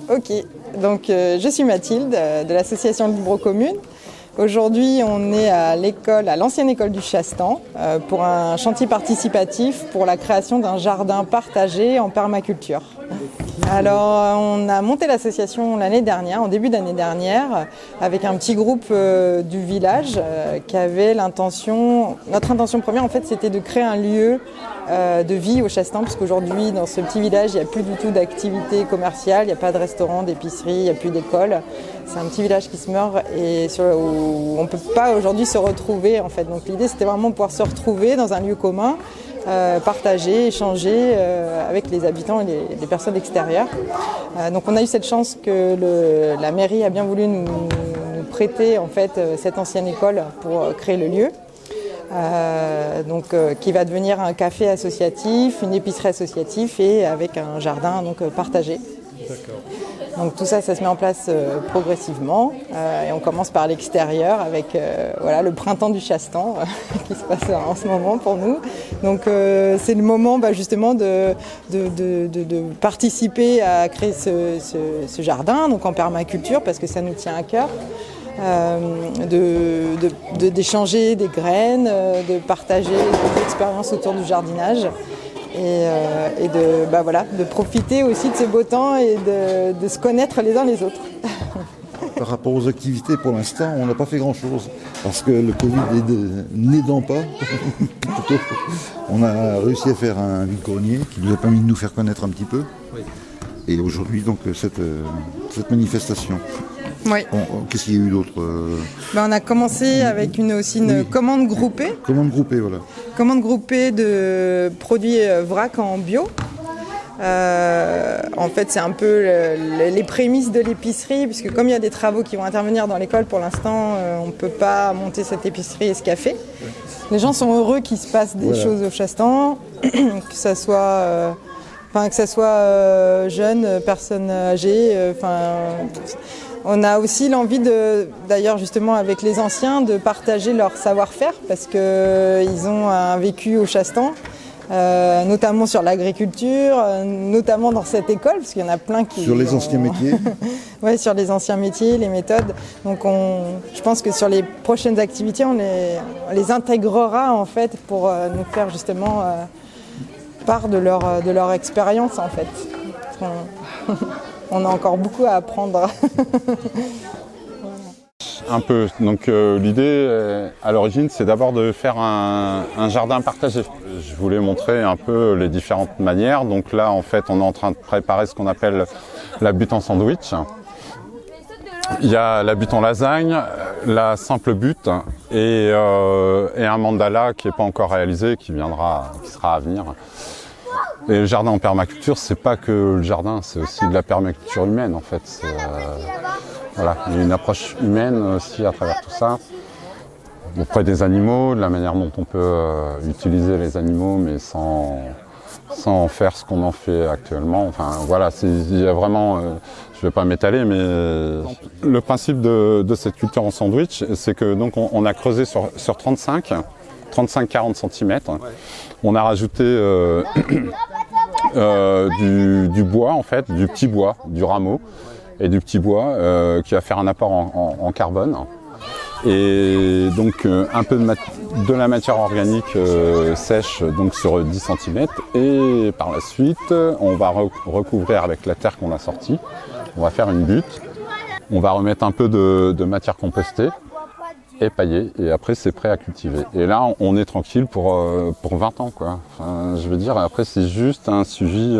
Ok, donc je suis Mathilde de l'association Libre Commune. Aujourd'hui, on est à l'ancienne école du Chastan pour un chantier participatif pour la création d'un jardin partagé en permaculture. Alors, on a monté l'association l'année dernière, en début d'année dernière, avec un petit groupe du village qui avait l'intention. Notre intention première, en fait, c'était de créer un lieu de vie au Chastan, parce qu'aujourd'hui, dans ce petit village, il n'y a plus du tout d'activité commerciale, il n'y a pas de restaurant, d'épicerie, il n'y a plus d'école. C'est un petit village qui se meurt et où on ne peut pas aujourd'hui se retrouver, en fait. Donc l'idée, c'était vraiment de pouvoir se retrouver dans un lieu commun, partager, échanger avec les habitants et les personnes extérieures. Donc on a eu cette chance que la mairie a bien voulu nous prêter en fait cette ancienne école pour créer le lieu. Qui va devenir un café associatif, une épicerie associative et avec un jardin partagé. D'accord. Donc tout ça, ça se met en place progressivement et on commence par l'extérieur avec le printemps du Chastan qui se passe en ce moment pour nous. Donc c'est le moment justement de participer à créer ce jardin donc en permaculture parce que ça nous tient à cœur. D'échanger des graines, de partager des expériences autour du jardinage et de profiter aussi de ce beau temps et de se connaître les uns les autres. Par rapport aux activités, pour l'instant, on n'a pas fait grand-chose parce que le Covid n'aidant pas, plutôt, on a réussi à faire un vide-grenier qui nous a permis de nous faire connaître un petit peu. Oui. Et aujourd'hui, donc, cette manifestation. Oui. Qu'est-ce qu'il y a eu d'autre On a commencé avec une commande groupée. Commande groupée, voilà. Commande groupée de produits vrac en bio. En fait, c'est un peu les prémices de l'épicerie, puisque comme il y a des travaux qui vont intervenir dans l'école, pour l'instant, on ne peut pas monter cette épicerie et ce café. Les gens sont heureux qu'il se passe des choses au Chastan, que ça soit... que ce soit jeunes, personnes âgées. On a aussi l'envie d'ailleurs justement avec les anciens, de partager leur savoir-faire parce qu'ils ont un vécu au Chastan, notamment sur l'agriculture, notamment dans cette école, parce qu'il y en a plein qui... Sur les anciens métiers. Oui, sur les anciens métiers, les méthodes. Donc je pense que sur les prochaines activités, on les intégrera en fait pour nous faire justement... part de leur expérience en fait. On a encore beaucoup à apprendre. Un peu. Donc l'idée à l'origine, c'est d'abord de faire un jardin partagé. Je voulais montrer un peu les différentes manières. Donc là, en fait, on est en train de préparer ce qu'on appelle la butte en sandwich. Il y a la butte en lasagne, la simple butte et un mandala qui n'est pas encore réalisé, qui sera à venir. Et le jardin en permaculture, c'est pas que le jardin, c'est aussi de la permaculture humaine en fait. Il y a une approche humaine aussi à travers tout ça. Auprès des animaux, de la manière dont on peut utiliser les animaux, mais sans en faire ce qu'on en fait actuellement. Enfin voilà, il y a vraiment, je vais pas m'étaler, mais le principe de cette culture en sandwich, c'est que donc on a creusé sur 35-40 cm. On a rajouté du bois en fait, du petit bois, du rameau et du petit bois qui va faire un apport en carbone. Et donc un peu de la matière organique sèche donc sur 10 cm et par la suite on va recouvrir avec la terre qu'on a sortie. On va faire une butte, on va remettre un peu de matière compostée et paillée et après c'est prêt à cultiver. Et là on est tranquille pour 20 ans quoi. Enfin, je veux dire après c'est juste un suivi.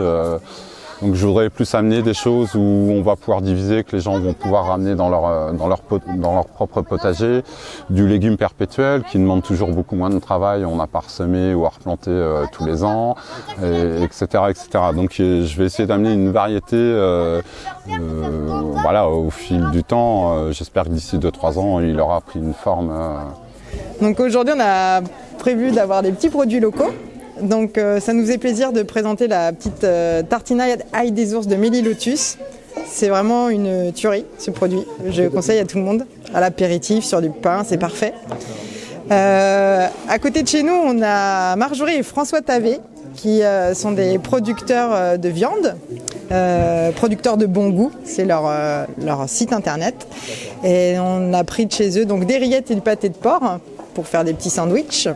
Donc je voudrais plus amener des choses où on va pouvoir diviser, que les gens vont pouvoir ramener dans leur propre potager, du légume perpétuel qui demande toujours beaucoup moins de travail, on n'a pas ressemé ou à replanter tous les ans, etc., etc. Donc je vais essayer d'amener une variété au fil du temps. J'espère que d'ici 2-3 ans, il aura pris une forme. Donc aujourd'hui, on a prévu d'avoir des petits produits locaux. Donc ça nous faisait plaisir de présenter la petite tartinade ail des ours de Mélie Lotus. C'est vraiment une tuerie ce produit, je conseille à tout le monde. À l'apéritif, sur du pain, c'est parfait. À côté de chez nous, on a Marjorie et François Tavé qui sont des producteurs de viande. producteurs de bon goût, c'est leur site internet. Et on a pris de chez eux donc des rillettes et du pâté de porc pour faire des petits sandwichs.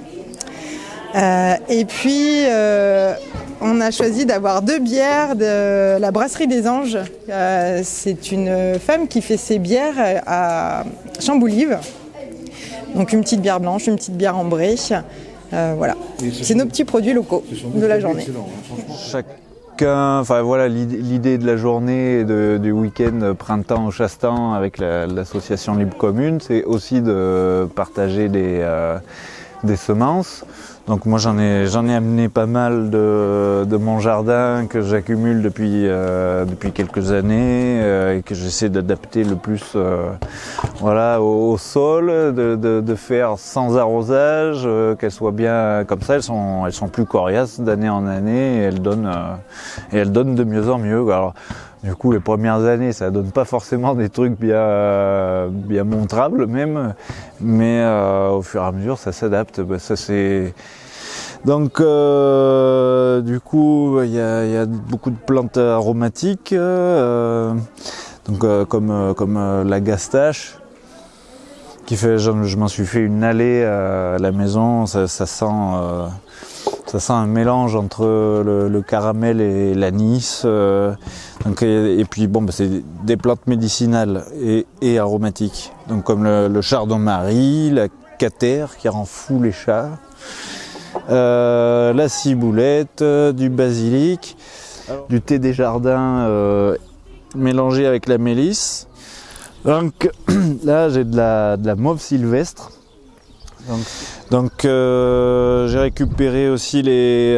Et puis on a choisi d'avoir 2 bières de la brasserie des Anges. C'est une femme qui fait ses bières à Chamboulive. Donc une petite bière blanche, une petite bière ambrée. Voilà. C'est nos petits produits locaux de la journée. Enfin voilà, l'idée de la journée du week-end printemps au Chastan avec l'association Libre Commune, c'est aussi de partager des semences. Donc moi j'en ai amené pas mal de mon jardin que j'accumule depuis quelques années et que j'essaie d'adapter le plus au sol, de faire sans arrosage, qu'elles soient bien comme ça. Elles sont plus coriaces d'année en année et elles donnent de mieux en mieux. Alors, du coup, les premières années, ça donne pas forcément des trucs bien montrables même, mais au fur et à mesure, ça s'adapte. Ça c'est donc du coup, il y a beaucoup de plantes aromatiques, comme la gastache, qui fait. Je m'en suis fait une allée à la maison. Ça sent un mélange entre le caramel et l'anis. Et puis c'est des plantes médicinales et aromatiques. Donc comme le chardon-marie, la catère qui rend fou les chats, la ciboulette, du basilic, du thé des jardins mélangé avec la mélisse. Donc là j'ai de la mauve sylvestre. Donc j'ai récupéré aussi des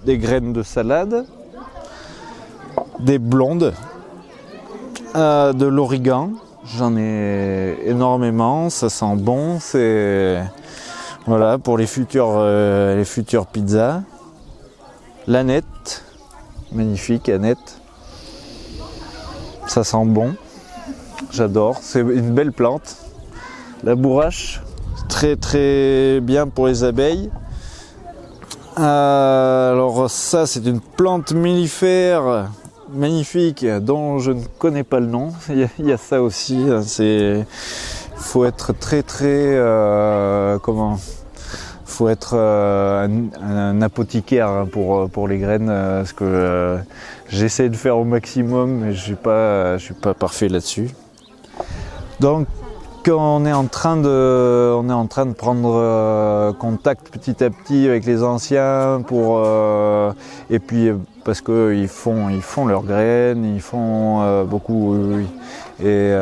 graines de salade, des blondes, de l'origan. J'en ai énormément, ça sent bon. C'est voilà pour les futures pizzas. L'aneth, magnifique aneth. Ça sent bon. J'adore. C'est une belle plante. La bourrache. Très très bien pour les abeilles. Alors ça c'est une plante mellifère magnifique dont je ne connais pas le nom. Il y a ça aussi. Faut être très faut être un apothicaire pour les graines, parce que j'essaie de faire au maximum, mais je suis pas parfait là-dessus. Donc on est en train de prendre contact petit à petit avec les anciens et puis parce que ils font leurs graines, ils font beaucoup, oui. Et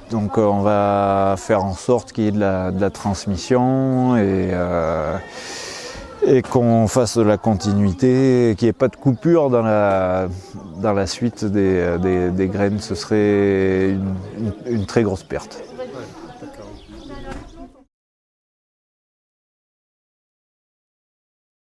donc on va faire en sorte qu'il y ait de la transmission et qu'on fasse de la continuité, qu'il n'y ait pas de coupure dans la suite des graines. Ce serait une très grosse perte.